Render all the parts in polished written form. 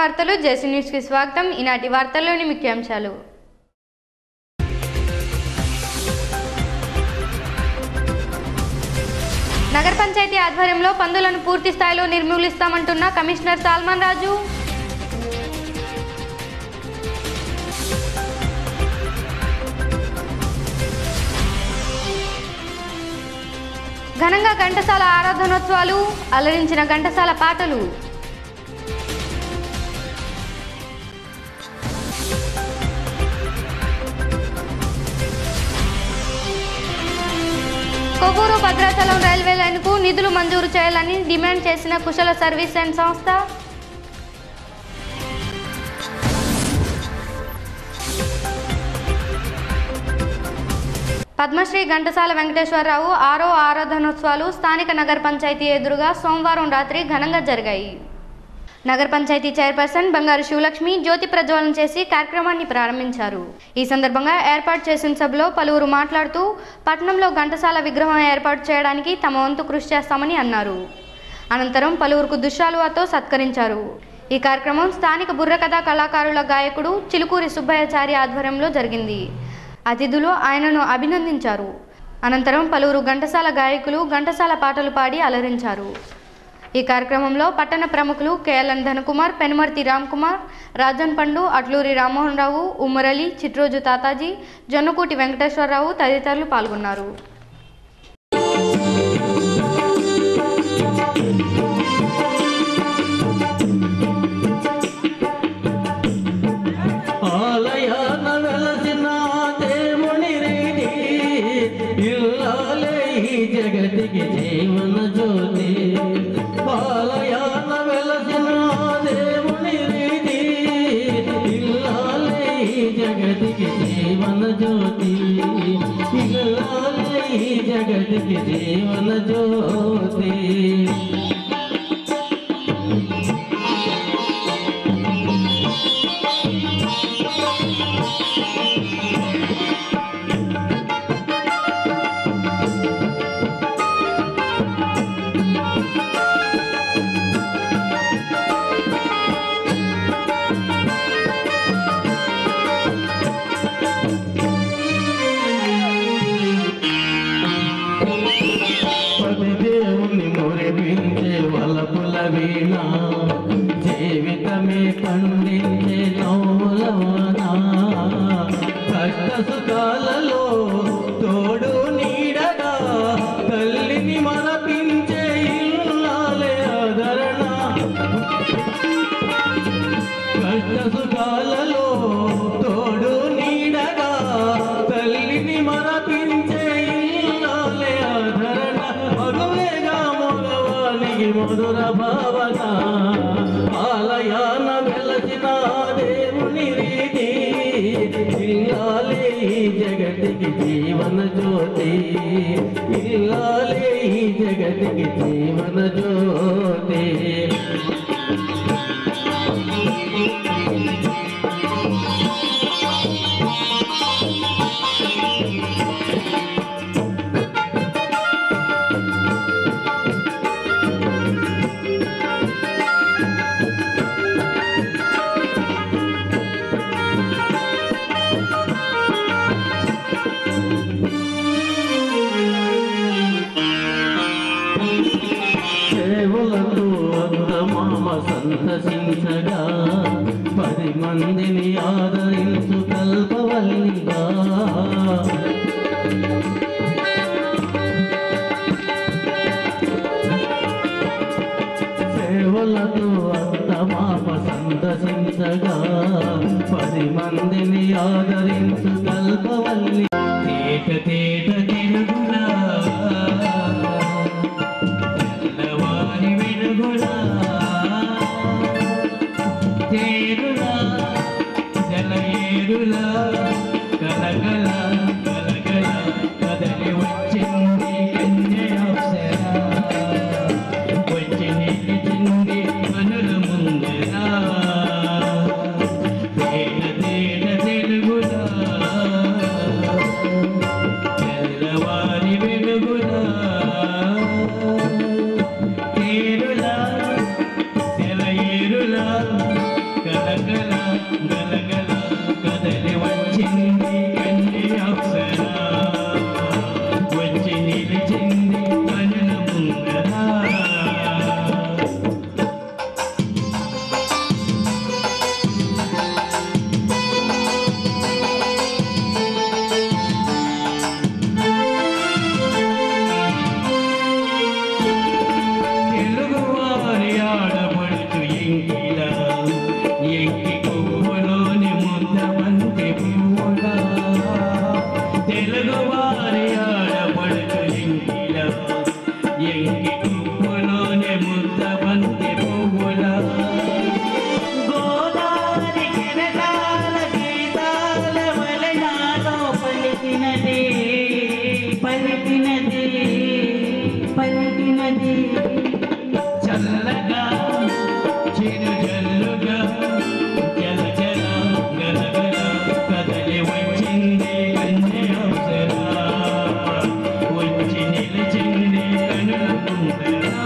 వార్తలు జేసీ న్యూస్ కి స్వాగతం. ఈనాటి వార్తల్లోని ముఖ్యాంశాలు. నగర పంచాయతీ ఆధ్వర్యంలో పందులను పూర్తి స్థాయిలో నిర్మూలిస్తామంటున్న కమిషనర్ సల్మాన్ రాజు. ఘనంగా ఘంటసాల ఆరాధనోత్సవాలు, అలరించిన ఘంటసాల పాటలు. కొవ్వూరు భద్రాచలం రైల్వే లైన్కు నిధులు మంజూరు చేయాలని డిమాండ్ చేసిన కుశల సర్వీస్ అండ్ సంస్థ. పద్మశ్రీ ఘంటసాల వెంకటేశ్వరరావు 6వ ఆరాధనోత్సవాలు స్థానిక నగర పంచాయతీ ఎదురుగా సోమవారం రాత్రి ఘనంగా జరిగాయి. నగర పంచాయతీ చైర్పర్సన్ బంగారు శివలక్ష్మి జ్యోతి ప్రజ్వలన చేసి కార్యక్రమాన్ని ప్రారంభించారు. ఈ సందర్భంగా ఏర్పాటు చేసిన సభలో పలువురు మాట్లాడుతూ పట్టణంలో ఘంటసాల విగ్రహం ఏర్పాటు చేయడానికి తమ వంతు కృషి చేస్తామని అన్నారు. అనంతరం పలువురుకు దుశ్శాలువాతో సత్కరించారు. ఈ కార్యక్రమం స్థానిక బుర్రకథా కళాకారుల గాయకుడు చిలుకూరి సుబ్బయ్యాచారి ఆధ్వర్యంలో జరిగింది. అతిథులు ఆయనను అభినందించారు. అనంతరం పలువురు ఘంటసాల గాయకులు ఘంటసాల పాటలు పాడి అలరించారు. ఈ కార్యక్రమంలో పట్టణ ప్రముఖులు కేఎల్ఎన్ ధనకుమార్, పెనుమర్తి రామ్కుమార్, రాజన్ పండు, అట్లూరి రామ్మోహన్ రావు, ఉమ్మరలి, చిట్రోజు తాతాజీ, జొన్నకూటి వెంకటేశ్వరరావు తదితరులు పాల్గొన్నారు. జగతికి జీవన జ్యోతి పాలయాన వెలసిన దేవుని రీతి ఇల్లాలే జగతికి జీవన జ్యోతి ఇల్లాలే జగతికి జీవన జ్యోతి. జీవితమే పండించే నౌలవనా కష్ట సుఖాలలో తోడు నీడగా తల్లిని మరపించే ఇల్లాలే ఆదరణ. కష్ట సుఖాలలో తోడు నీడగా తల్లిని మరపించే ఇల్లాలే ఆదరణ. మగువేగా మగవానికి మధుర భావన ఆలయాన వెలసిన దేవుని రీతి ఇల్లాలే జగతికి జీవన జ్యోతి ఇల్లాలే జగతికి జీవన జ్యోతి. సంతసించగా 10 మందిని ఆదరించు కల్పవల్లిగా సేవలతో అంతమాప సంతసించగా 10 మందిని ఆదరించు కల్పవల్లి. తేట తేట తెలుగులా తెల్లవారి వెలుగులా తేరులా జలయేరులా కలగల కలగల కదలి వచ్చింది కన్యయాప్సరా వచ్చి నిలిచింది కనుల ముందరా. తేట తేట తెలుగులా తెల్లవారి వెలుగులా తేరులా జలయేరులా ఇంటిలో ఎంకి కుప్పలోనే ముద్ద బంతి పువ్వుల గోదావరి కిరటాల గీతాల వలె నాలో పలికినది పలికినది పలికినది చల్లగా చిరు జల్లుగా జల జల గలగల కదలి వచ్చింది కన్య అవసరా వచ్చి నిలిచింది కనుల కుందరా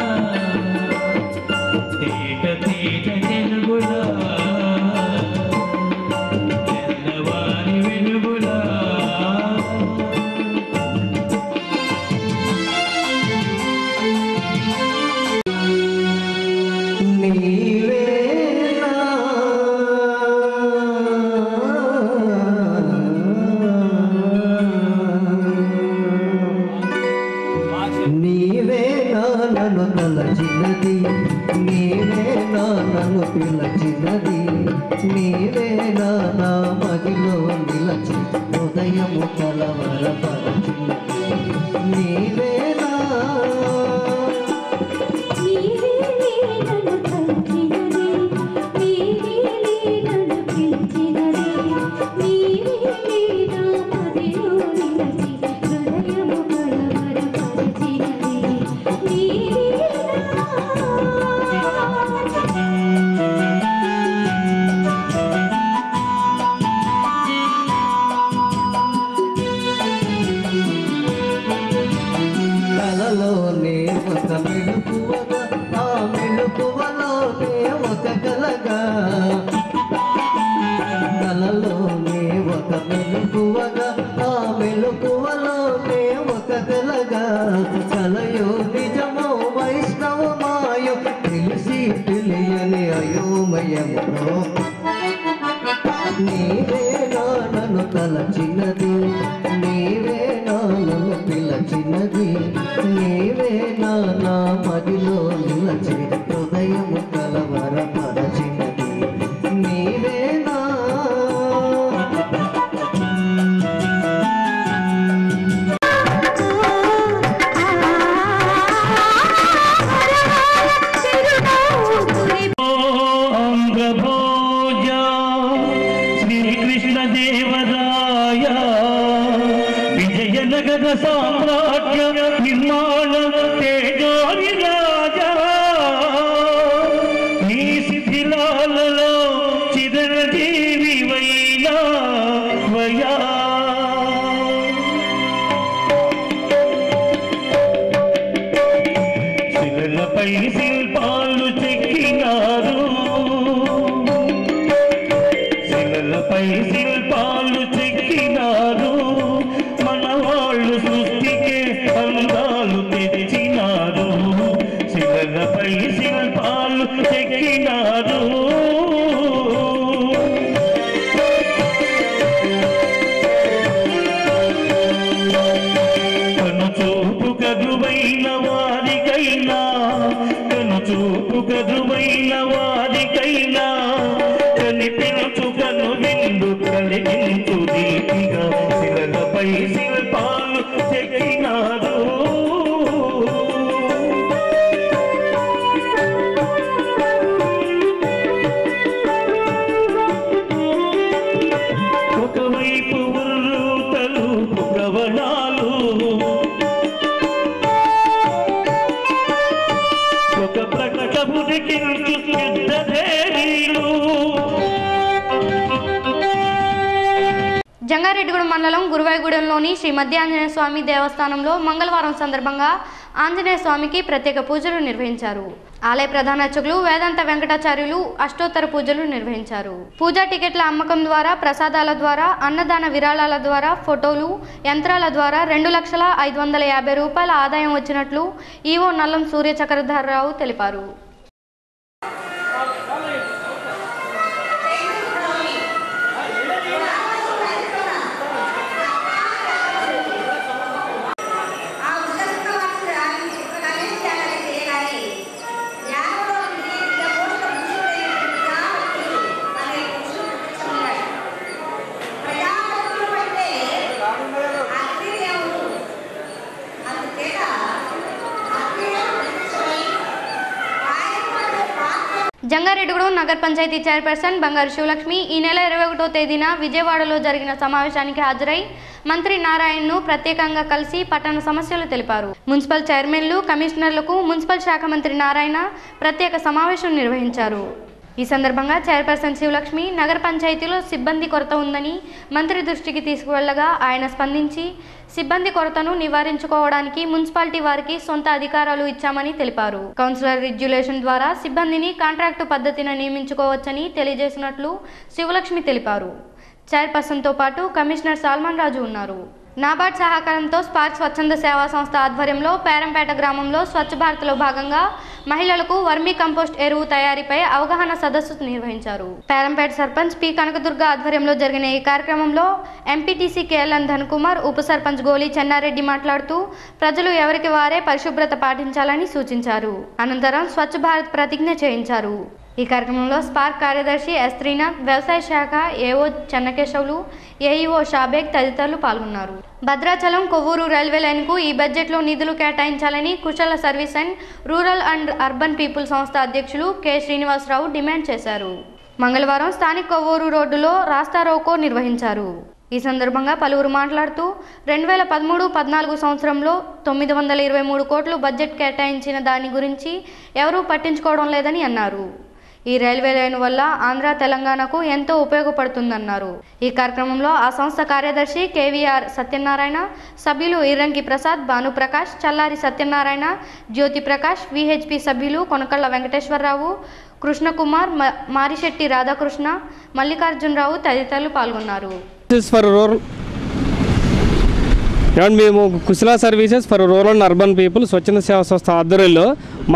తేట తేట తెలుగులా తెల్లవారి వెలుగులా నీవే నన్ను తలచినది నీవే నన్ను పిలచినది నీవే నా మదిలో నిలచి హృదయము కలవరపరచినది నీవే కలలోనే ఒక మెలుకువగా ఆ మెలుకువలోనే ఒక కలగా కలలోనే ఒక మెలుకువగా ఆ మెలుకువలోనే ఒక కలగా కలయో నిజమో వైష్ణవమాయో తెలిసి తెలియని అయోమయములో నీవే నన్ను తలచినది నీవే నన్ను పిలచినది నీవే నా మదిలో నిలచి హృదయము కలవరపరచినది నీవే శ్రీకృష్ణదేవరాయ విజయనగర సామ్రాజ్య నిర్మాణ తేజోరి రాజా నీ శిథిలాలలో చిరంజీవి వైనా వయా శిలలపై శిల్పాలు చెక్కినారు శిలలపై శిల్పాలు చెక్కినారు మనవాళ్ళు సృష్టికే అందాలు తెచ్చినారు శిలలపై శిల్పాలు చెక్కినారు కనుచూపు కదువైన వారికైనా కనుచూపు కదువైన వారికైనా కనిపించు కను విందు కలిగించు దీపిగా శిలలపై శిల్పాలు చెక్కినారు ఒకవైపు ఉర్రూతలు ప్రవణాలు ఒక ప్రకటమునికి యుద్ధదేవీలు జంగారెడ్డిగూడెం మండలం గురువాయిగూడెంలోని శ్రీ మధ్య ఆంజనేయ స్వామి దేవస్థానంలో మంగళవారం సందర్భంగా ఆంజనేయ స్వామికి ప్రత్యేక పూజలు నిర్వహించారు. ఆలయ ప్రధాన అర్చకులు వేదాంత వెంకటాచార్యులు అష్టోత్తర పూజలు నిర్వహించారు. పూజా టికెట్ల అమ్మకం ద్వారా, ప్రసాదాల ద్వారా, అన్నదాన విరాళాల ద్వారా, ఫోటోలు, యంత్రాల ద్వారా 2,550,000 రూపాయల ఆదాయం వచ్చినట్లు ఈవో నల్లం సూర్య చక్రధర్రావు తెలిపారు. అందుకే జంగారెడ్డిగూడెం నగర పంచాయతీ చైర్పర్సన్ బంగారు శివలక్ష్మి ఈ నెల 21వ తేదీన విజయవాడలో జరిగిన సమావేశానికి హాజరై మంత్రి నారాయణను ప్రత్యేకంగా కలిసి పట్టణ సమస్యలు తెలిపారు. మున్సిపల్ చైర్మన్లు, కమిషనర్లకు మున్సిపల్ శాఖ మంత్రి నారాయణ ప్రత్యేక సమావేశం నిర్వహించారు. ఈ సందర్భంగా చైర్పర్సన్ శివలక్ష్మి నగర పంచాయతీలో సిబ్బంది కొరత ఉందని మంత్రి దృష్టికి తీసుకువెళ్లగా ఆయన స్పందించి సిబ్బంది కొరతను నివారించుకోవడానికి మున్సిపాలిటీ వారికి సొంత అధికారాలు ఇచ్చామని తెలిపారు. కౌన్సిలర్ రెగ్యులేషన్ ద్వారా సిబ్బందిని కాంట్రాక్టు పద్ధతిని నియమించుకోవచ్చని తెలియజేసినట్లు శివలక్ష్మి తెలిపారు. చైర్పర్సన్తో పాటు కమిషనర్ సాల్మన్ రాజు ఉన్నారు. నాబార్డ్ సహకారంతో స్పార్క్ స్వచ్ఛంద సేవా సంస్థ ఆధ్వర్యంలో పేరంపేట గ్రామంలో స్వచ్ఛ భారత్లో భాగంగా మహిళలకు వర్మీ కంపోస్ట్ ఎరువు తయారీపై అవగాహన సదస్సు నిర్వహించారు. పేరంపేట సర్పంచ్ పి కనకదుర్గ ఆధ్వర్యంలో జరిగిన ఈ కార్యక్రమంలో ఎంపీటీసీ కేఎల్ఎన్ ధనకుమార్, ఉప సర్పంచ్ గోలి చెన్నారెడ్డి మాట్లాడుతూ ప్రజలు ఎవరికి వారే పరిశుభ్రత పాటించాలని సూచించారు. అనంతరం స్వచ్ఛ భారత్ ప్రతిజ్ఞ చేయించారు. ఈ కార్యక్రమంలో స్పార్క్ కార్యదర్శి ఎస్ శ్రీనాథ్, వ్యవసాయ శాఖ ఏఓ చెన్నకేశవులు, ఏఈఓ షాబేగ్ తదితరులు పాల్గొన్నారు. భద్రాచలం కొవ్వూరు రైల్వే లైన్కు ఈ బడ్జెట్లో నిధులు కేటాయించాలని కుశల service and rural and urban people సంస్థ అధ్యక్షులు కె శ్రీనివాసరావు డిమాండ్ చేశారు. మంగళవారం స్థానిక కొవ్వూరు రోడ్డులో రాస్తా రోకో నిర్వహించారు. ఈ సందర్భంగా పలువురు మాట్లాడుతూ 2013-14 సంవత్సరంలో 923 కోట్లు బడ్జెట్ కేటాయించిన దాని గురించి ఎవరూ పట్టించుకోవడం లేదని అన్నారు. ఈ రైల్వే లైన్ వల్ల ఆంధ్ర, తెలంగాణకు ఎంతో ఉపయోగపడుతుందన్నారు. ఈ కార్యక్రమంలో ఆ సంస్థ కార్యదర్శి కేవీఆర్ సత్యనారాయణ, సభ్యులు ఇర్రంకి ప్రసాద్, భానుప్రకాష్, చల్లారి సత్యనారాయణ, జ్యోతి ప్రకాష్, విహెచ్పి సభ్యులు కొనకళ్ళ వెంకటేశ్వరరావు, కృష్ణకుమార్, మారిశెట్టి రాధాకృష్ణ, మల్లికార్జునరావు తదితరులు పాల్గొన్నారు. మేము కుశల services for rural and urban people స్వచ్ఛంద సేవా సంస్థ ఆధ్వర్యంలో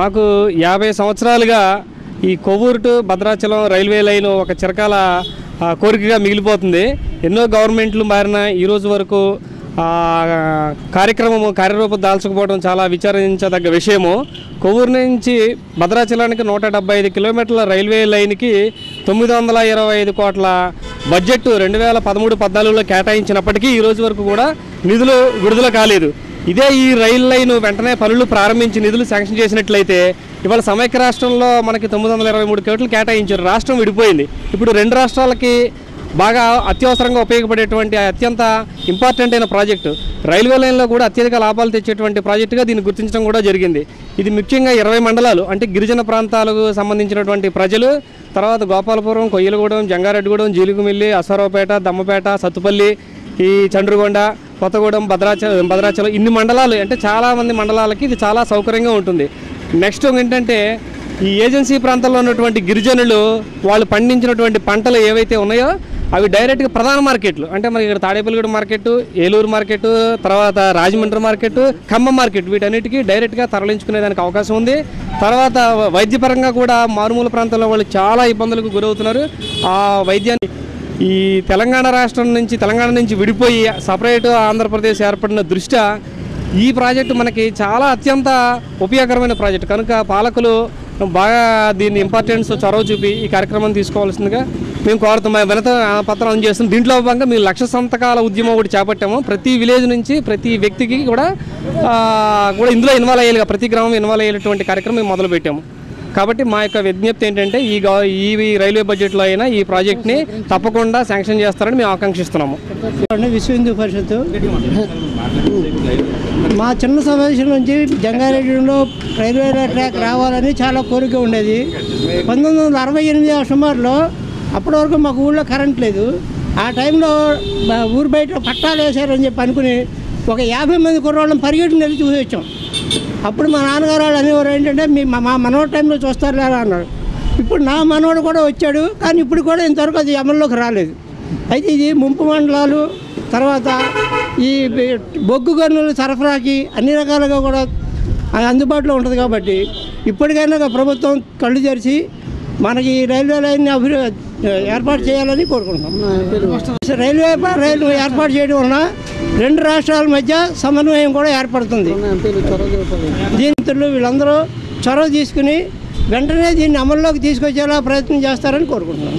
మాకు 50 సంవత్సరాలుగా ఈ Kovvur to Bhadrachalam railway line ఒక చిరకాల కోరికగా మిగిలిపోతుంది. ఎన్నో గవర్నమెంట్లు మారిన ఈరోజు వరకు కార్యరూపం దాల్చకపోవడం చాలా విచారించదగ్గ విషయము. కొవ్వూరు నుంచి భద్రాచలానికి 175 కిలోమీటర్ల రైల్వే లైన్కి 925 కోట్ల బడ్జెట్ 2013-14లో కేటాయించినప్పటికీ ఈరోజు వరకు కూడా నిధులు విడుదల కాలేదు. ఇదే ఈ రైల్ లైన్ వెంటనే పనులు ప్రారంభించి నిధులు శాంక్షన్ చేసినట్లయితే ఇవాళ సమైక్య రాష్ట్రంలో మనకి 923 కోట్లు కేటాయించారు. రాష్ట్రం విడిపోయింది. ఇప్పుడు 2 రాష్ట్రాలకి బాగా అత్యవసరంగా ఉపయోగపడేటువంటి అత్యంత ఇంపార్టెంట్ అయిన ప్రాజెక్టు రైల్వే లైన్లో కూడా అత్యధిక లాభాలు తెచ్చేటువంటి ప్రాజెక్టుగా దీన్ని గుర్తించడం కూడా జరిగింది. ఇది ముఖ్యంగా 20 మండలాలు అంటే గిరిజన ప్రాంతాలకు సంబంధించినటువంటి ప్రజలు, తర్వాత గోపాలపురం, కొయ్యలగూడెం, జంగారెడ్డిగూడెం, జీలుగుమిల్లి, అశ్వారావుపేట, దమ్మపేట, సత్తుపల్లి, ఈ చండ్రుగొండ, కొత్తగూడెం, భద్రాచలం ఇన్ని మండలాలు అంటే చాలామంది మండలాలకి ఇది చాలా సౌకర్యంగా ఉంటుంది. నెక్స్ట్ ఏంటంటే ఈ ఏజెన్సీ ప్రాంతాల్లో ఉన్నటువంటి గిరిజనులు వాళ్ళు పండించినటువంటి పంటలు ఏవైతే ఉన్నాయో అవి డైరెక్ట్గా ప్రధాన మార్కెట్లు అంటే మనకి ఇక్కడ తాడేపల్లిగూడ మార్కెట్, ఏలూరు మార్కెట్, తర్వాత రాజమండ్రి మార్కెట్, ఖమ్మం మార్కెట్ వీటన్నిటికీ డైరెక్ట్గా తరలించుకునేదానికి అవకాశం ఉంది. తర్వాత వైద్యపరంగా కూడా మారుమూల ప్రాంతాల్లో వాళ్ళు చాలా ఇబ్బందులకు గురవుతున్నారు. ఆ వైద్యాన్ని ఈ తెలంగాణ నుంచి విడిపోయి సపరేట్ ఆంధ్రప్రదేశ్ ఏర్పడిన దృష్ట్యా ఈ ప్రాజెక్టు మనకి చాలా అత్యంత ఉపయోగకరమైన ప్రాజెక్టు కనుక పాలకులు బాగా దీన్ని ఇంపార్టెన్స్ చొరవ చూపి ఈ కార్యక్రమం తీసుకోవాల్సిందిగా మేము కోరుతాం. వినత పత్రం అందజేస్తాం. దీంట్లో భాగంగా మేము 1,00,000 సంతకాల ఉద్యమం ఒకటి చేపట్టాము. ప్రతి విలేజ్ నుంచి ప్రతి వ్యక్తికి కూడా ఇందులో ఇన్వాల్వ్ అయ్యేలా ప్రతి గ్రామం ఇన్వాల్వ్ అయ్యేటువంటి కార్యక్రమం మేము మొదలుపెట్టాము. కాబట్టి మా యొక్క విజ్ఞప్తి ఏంటంటే ఈ రైల్వే బడ్జెట్లో అయినా ఈ ప్రాజెక్ట్ని తప్పకుండా శాంక్షన్ చేస్తారని మేము ఆకాంక్షిస్తున్నాము. విశ్వ హిందూ పరిషత్తు మా చిన్న సమావేశం నుంచి జంగారెడ్డిలో రైల్వే ట్రాక్ రావాలని చాలా కోరిక ఉండేది. 1968 సుమారులో అప్పటి వరకు మాకు ఊళ్ళో కరెంట్ లేదు. ఆ టైంలో ఊరు బయట పట్టాలు వేశారని చెప్పి అనుకుని ఒక 50 మంది కుర్రోళ్ళని పరిగెట్టుకుని వెళ్ళి చూసి వచ్చాం. అప్పుడు మా నాన్నగారు వాళ్ళు అనేవారు ఏంటంటే మా మనోడి టైంలో చూస్తారు లేదా అన్నాడు. ఇప్పుడు నా మనోడు కూడా వచ్చాడు, కానీ ఇప్పుడు కూడా ఇంతవరకు అది అమల్లోకి రాలేదు. అయితే ఇది ముంపు మండలాలు, తర్వాత ఈ బొగ్గు గనుల సరఫరాకి అన్ని రకాలుగా కూడా అందుబాటులో ఉంటుంది. కాబట్టి ఇప్పటికైనా ప్రభుత్వం కళ్ళు తెరిచి మనకి రైల్వే లైన్ని ఏర్పాటు చేయాలని కోరుకుంటున్నాం. రైలు ఏర్పాటు చేయడం వలన 2 రాష్ట్రాల మధ్య సమన్వయం కూడా ఏర్పడుతుంది. దీనిలో వీళ్ళందరూ చొరవ తీసుకుని వెంటనే దీన్ని అమల్లోకి తీసుకొచ్చేలా ప్రయత్నం చేస్తారని కోరుకుంటున్నాం.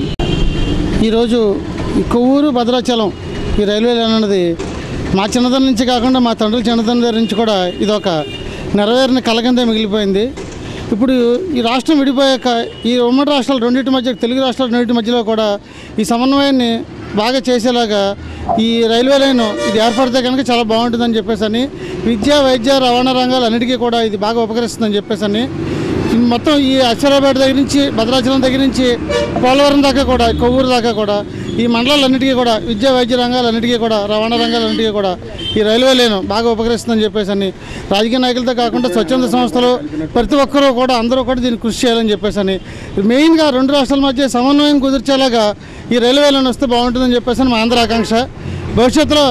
ఈరోజు ఈ కొవ్వూరు భద్రాచలం ఈ రైల్వే లైన్ అన్నది మా చిన్నతనం నుంచి కాకుండా మా తండ్రుల చిన్నతనం దగ్గర నుంచి కూడా ఇది ఒక నెరవేరిన కళ కింద మిగిలిపోయింది. ఇప్పుడు ఈ రాష్ట్రం విడిపోయాక ఈ ఉమ్మడి రాష్ట్రాలు రెండింటి మధ్య, తెలుగు రాష్ట్రాల రెండింటి మధ్యలో కూడా ఈ సమన్వయాన్ని బాగా చేసేలాగా ఈ రైల్వే లైన్ ఇది ఏర్పడితే కనుక చాలా బాగుంటుందని చెప్పేసి విద్యా, వైద్య, రవాణా రంగాలు అన్నిటికీ కూడా ఇది బాగా ఉపకరిస్తుందని చెప్పేసి మొత్తం ఈ అశ్వరాపేట దగ్గర నుంచి, భద్రాచలం దగ్గర నుంచి పోలవరం దాకా కూడా, కొవ్వూరు దాకా కూడా ఈ మండలాలన్నిటికీ కూడా విద్యా, వైద్య రంగాలన్నిటికీ కూడా, రవాణా రంగాలన్నిటికీ కూడా ఈ రైల్వే లైన్ బాగా ఉపకరిస్తుందని చెప్పేసి రాజకీయ నాయకులతో కాకుండా స్వచ్ఛంద సంస్థలు ప్రతి ఒక్కరూ కూడా అందరూ కూడా దీన్ని కృషి చేయాలని చెప్పేసి మెయిన్గా రెండు రాష్ట్రాల మధ్య సమన్వయం కుదిర్చేలాగా ఈ రైల్వే లైన్ వస్తే బాగుంటుందని చెప్పేసి మా అందరి ఆకాంక్ష. భవిష్యత్తులో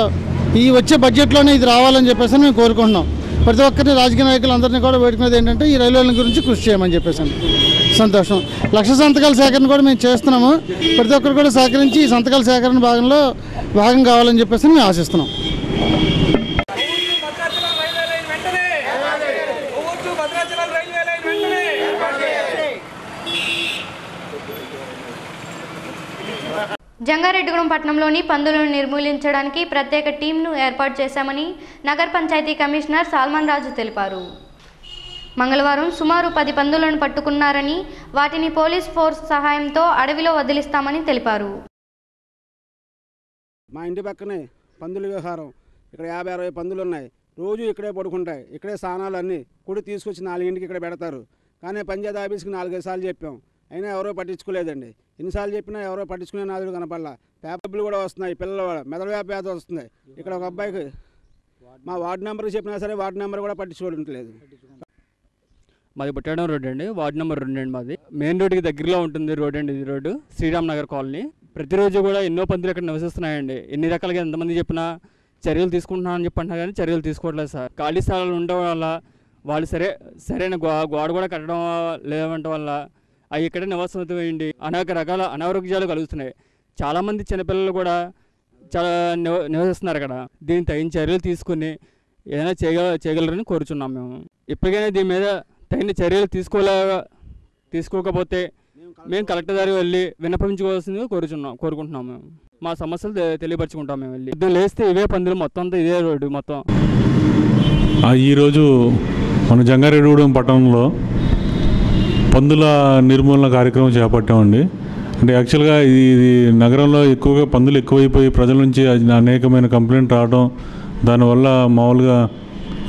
ఈ వచ్చే బడ్జెట్లోనే ఇది రావాలని చెప్పేసి మేము కోరుకుంటున్నాం. ప్రతి ఒక్కరిని, రాజకీయ నాయకులందరినీ కూడా వేడుకునేది ఏంటంటే ఈ రైల్వే లైన్ గురించి కృషి చేయమని చెప్పేసి. సంతోషం. 1,00,000 సంతకాల సేకరణ కూడా మేము చేస్తున్నాము. ప్రతి ఒక్కరు కూడా సహకరించి ఈ సంతకాల సేకరణ భాగం కావాలని చెప్పేసి మేము ఆశిస్తున్నాం. జంగారెడ్డిగూడెం పట్టణంలోని పందులను నిర్మూలించడానికి ప్రత్యేక టీంను ఏర్పాటు చేశామని నగర పంచాయతీ కమిషనర్ సాల్మన్ రాజు తెలిపారు. మంగళవారం సుమారు 10 పందులను పట్టుకున్నారని, వాటిని పోలీస్ ఫోర్స్ సహాయంతో అడవిలో వదిలిస్తామని తెలిపారు. మా ఇంటి పక్కనే పందుల వ్యవహారం. ఇక్కడ 50-60 పందులు ఉన్నాయి. రోజు ఇక్కడే పడుకుంటాయి. ఇక్కడే స్నానాలు అన్నీ కూడా తీసుకొచ్చి 4 ఇక్కడ పెడతారు. కానీ పంచాయతీ ఆఫీస్కి 4-5 సార్లు చెప్పాం, అయినా ఎవరో పట్టించుకోలేదండి. ఎన్నిసార్లు చెప్పినా ఎవరో పట్టించుకునే నాదుడు కనపడలా. పేపర్లు కూడా వస్తున్నాయి, పిల్లల మెదడు వ్యాపేద వస్తుంది. ఇక్కడ ఒక అబ్బాయికి మా వార్డు నెంబర్కి చెప్పినా సరే వార్డు నెంబర్ కూడా పట్టించుకోవట్లేదు. మాది బుట్టాడం రోడ్ అండి, వార్డు నెంబర్ 2 అండి. మాది మెయిన్ రోడ్డుకి దగ్గరలో ఉంటుంది రోడ్ అండి. ఇది రోడ్డు శ్రీరామ్ నగర్ కాలనీ. ప్రతిరోజు కూడా ఎన్నో పందులు ఇక్కడ నివసిస్తున్నాయండి. ఎన్ని రకాలుగా ఎంతమంది చెప్పినా చర్యలు తీసుకుంటున్నామని చెప్పంటున్నా కానీ చర్యలు తీసుకోవట్లేదు సార్. ఖాళీ స్థలాలు ఉండడం వల్ల వాళ్ళు సరైన గోడ కూడా కట్టడం లేవంట వల్ల అవి ఇక్కడే నివాసమవుతాయండి. అనేక రకాల అనారోగ్యాలు కలుగుతున్నాయి. చాలామంది చిన్నపిల్లలు కూడా చాలా నివసిస్తున్నారు అక్కడ. దీన్ని తగిన చర్యలు తీసుకుని ఏదైనా చేయగలరని కోరుచున్నాం మేము. ఇప్పటికైనా దీని మీద తగిన చర్యలు తీసుకోకపోతే మేము కలెక్టర్ దగ్గరికి వెళ్ళి విన్నపించుకోవాల్సిందిగా కోరుకుంటున్నాం. మేము మా సమస్యలు తెలియపరచుకుంటాం. మేము వెళ్ళి లేస్తే ఇవే పందులు మొత్తం అంతా ఇదే రోడ్డు మొత్తం. ఈరోజు మన జంగారెడ్డిగూడెం పట్టణంలో పందుల నిర్మూలన కార్యక్రమం చేపట్టామండి. అంటే యాక్చువల్గా ఇది నగరంలో ఎక్కువగా పందులు ఎక్కువైపోయి ప్రజల నుంచి అనేకమైన కంప్లైంట్ రావడం, దానివల్ల మామూలుగా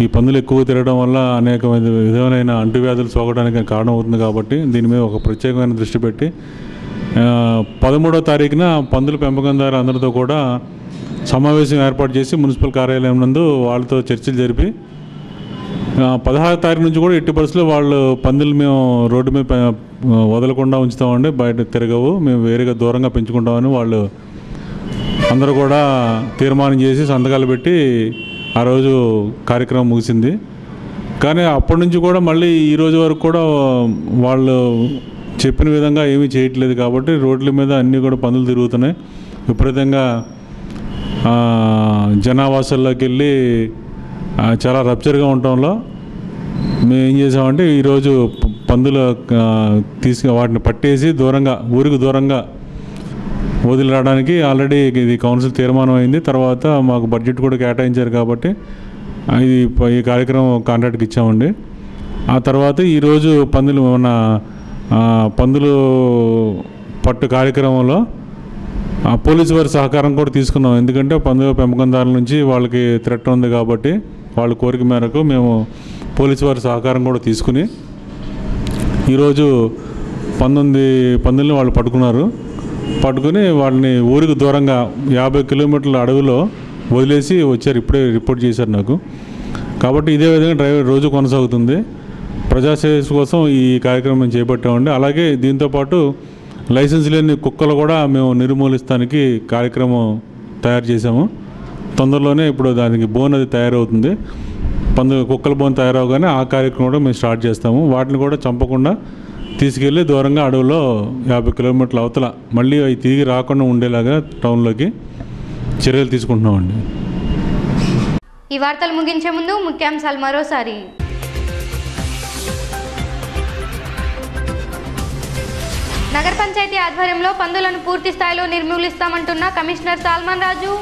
ఈ పందులు ఎక్కువ తిరగడం వల్ల అనేక విధమైన అంటువ్యాధులు సోకడానికి కారణం అవుతుంది. కాబట్టి దీని మీద ఒక ప్రత్యేకమైన దృష్టి పెట్టి 13వ తారీఖున పందుల పెంపకందారు అందరితో కూడా సమావేశం ఏర్పాటు చేసి మున్సిపల్ కార్యాలయం నందు వాళ్ళతో చర్చలు జరిపి 16వ తారీఖు నుంచి కూడా ఎట్టి పరిస్థితుల్లో వాళ్ళు పందులు మేము రోడ్డు మీద వదలకుండా ఉంచుతామండి, బయట తిరగవు, మేము వేరేగా దూరంగా పెంచుకుంటామని వాళ్ళు అందరూ కూడా తీర్మానం చేసి సంతకాలు పెట్టి ఆ రోజు కార్యక్రమం ముగిసింది. కానీ అప్పటి నుంచి కూడా మళ్ళీ ఈ రోజు వరకు కూడా వాళ్ళు చెప్పిన విధంగా ఏమీ చేయట్లేదు. కాబట్టి రోడ్ల మీద అన్నీ కూడా పందులు తిరుగుతున్నాయి. విపరీతంగా జనావాసాల్లోకి వెళ్ళి చాలా రప్చర్గా ఉండటంలో మేము ఏం చేసామంటే ఈరోజు పందులు వాటిని పట్టేసి ఊరికి దూరంగా వదిలి రావడానికి ఆల్రెడీ ఇది కౌన్సిల్ తీర్మానం అయింది. తర్వాత మాకు బడ్జెట్ కూడా కేటాయించారు కాబట్టి ఈ కార్యక్రమం కాంట్రాక్ట్కి ఇచ్చామండి. ఆ తర్వాత ఈరోజు పందులు పట్టు కార్యక్రమంలో పోలీసు వారి సహకారం కూడా తీసుకున్నాం. ఎందుకంటే పందుల పెంపకందారుల నుంచి వాళ్ళకి థ్రెట్ ఉంది కాబట్టి వాళ్ళ కోరిక మేరకు మేము పోలీసు వారి సహకారం కూడా తీసుకుని ఈరోజు 19 పందుల్ని వాళ్ళు పట్టుకుని వాళ్ళని ఊరికి దూరంగా 50 కిలోమీటర్ల అడవిలో వదిలేసి వచ్చారు. ఇప్పుడే రిపోర్ట్ చేశారు నాకు. కాబట్టి ఇదే విధంగా డ్రైవర్ రోజు కొనసాగుతుంది. ప్రజాసేవ కోసం ఈ కార్యక్రమం చేపట్టామండి. అలాగే దీంతోపాటు లైసెన్స్ లేని కుక్కలు కూడా మేము నిర్మూలిస్తానికి కార్యక్రమం తయారు చేసాము. తొందరలోనే ఇప్పుడు దానికి బోన్ అది తయారవుతుంది. కుక్కల బోన్ తయారవగానే ఆ కార్యక్రమం కూడా మేము స్టార్ట్ చేస్తాము. వాటిని కూడా చంపకుండా తీసుకెళ్ళి దూరంగా అడవిలో 50 కిలోమీటర్ల అవతల మళ్ళీ అవి తిరిగి రాకుండా ఉండేలాగా టౌన్లోకి చర్యలు తీసుకుంటున్నామండి. ఈ వార్తలు ముగించే ముందు ముఖ్యాంశాలు మరోసారి. నగర పంచాయతీ ఆధ్వర్యంలో పందులను పూర్తి స్థాయిలో నిర్మూలిస్తామంటున్న కమిషనర్ సాల్మన్ రాజు.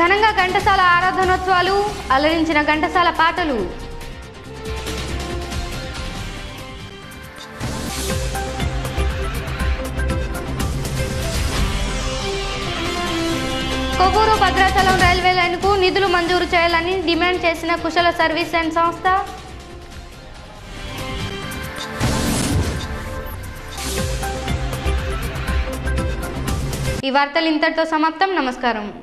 ఘనంగా ఘంటసాల ఆరాధనోత్సవాలు, అలరించిన ఘంటసాల పాటలు. కొవ్వూరు భద్రాచలం రైల్వే లైన్కు నిధులు మంజూరు చేయాలని డిమాండ్ చేసిన కుశల సర్వీస్ అండ్ సంస్థ. ఈ వార్తలు ఇంతటితో సమాప్తం. నమస్కారం.